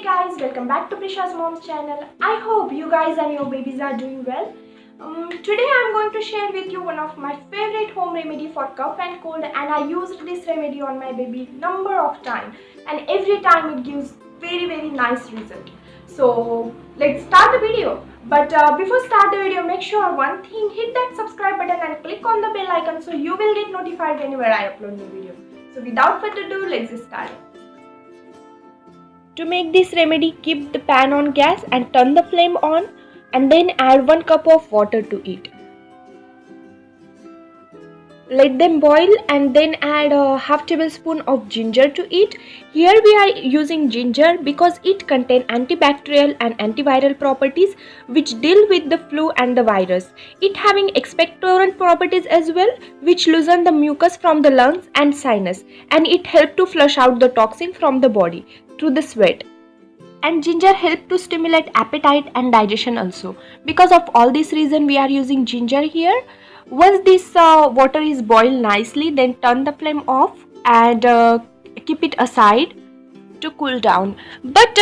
Hey guys, welcome back to Prisha's mom's channel. I hope you guys and your babies are doing well. Today I'm going to share with you one of my favorite home remedy for cough and cold, and I used this remedy on my baby number of times, and every time it gives very nice result. So let's start the video. But before start the video, make sure one thing, hit that subscribe button and click on the bell icon so you will get notified whenever I upload new video. So without further ado, let's get started. To make this remedy, keep the pan on gas and turn the flame on, and then add 1 cup of water to it. Let them boil and then add a half tablespoon of ginger to it. Here we are using ginger because it contains antibacterial and antiviral properties which deal with the flu and the virus. It having expectorant properties as well, which loosen the mucus from the lungs and sinus, and it helps to flush out the toxin from the body through the sweat. And ginger help to stimulate appetite and digestion also. Because of all this reason we are using ginger here. Once this water is boiled nicely, then turn the flame off and keep it aside to cool down. But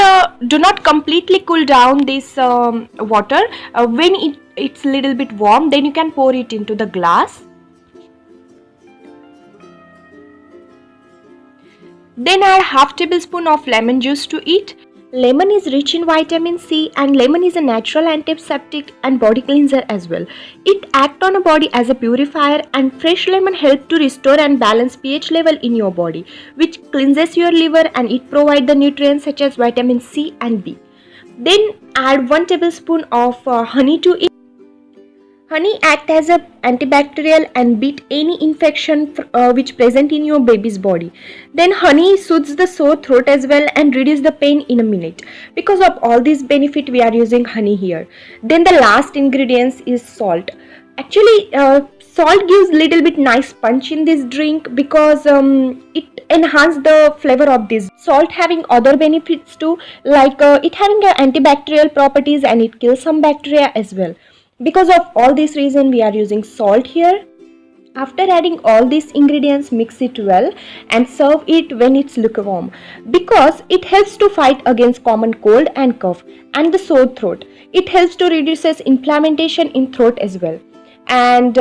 do not completely cool down this water. When it's little bit warm, then you can pour it into the glass. Then add half tablespoon of lemon juice to it. Lemon is rich in vitamin C, and lemon is a natural antiseptic and body cleanser as well. It acts on a body as a purifier, and fresh lemon helps to restore and balance pH level in your body, which cleanses your liver, and it provides the nutrients such as vitamin C and B. Then add 1 tablespoon of honey to it. Honey acts as an antibacterial and beat any infection which present in your baby's body. Then honey soothes the sore throat as well and reduce the pain in a minute. Because of all this benefit, we are using honey here. Then the last ingredients is salt. Actually, salt gives little bit nice punch in this drink because it enhances the flavor of this. Salt having other benefits too, like it having antibacterial properties, and it kills some bacteria as well. Because of all this reason, we are using salt here. After adding all these ingredients, mix it well and serve it when it's lukewarm, because it helps to fight against common cold and cough and the sore throat. It helps to reduces inflammation in throat as well. And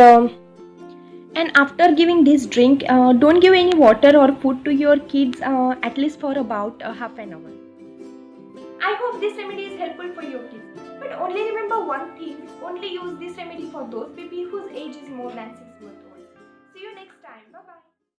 after giving this drink, don't give any water or food to your kids at least for about half an hour. I hope this remedy is helpful for your kids. But only remember one thing, only use this remedy for those babies whose age is more than 6 months old. See you next time. Bye bye.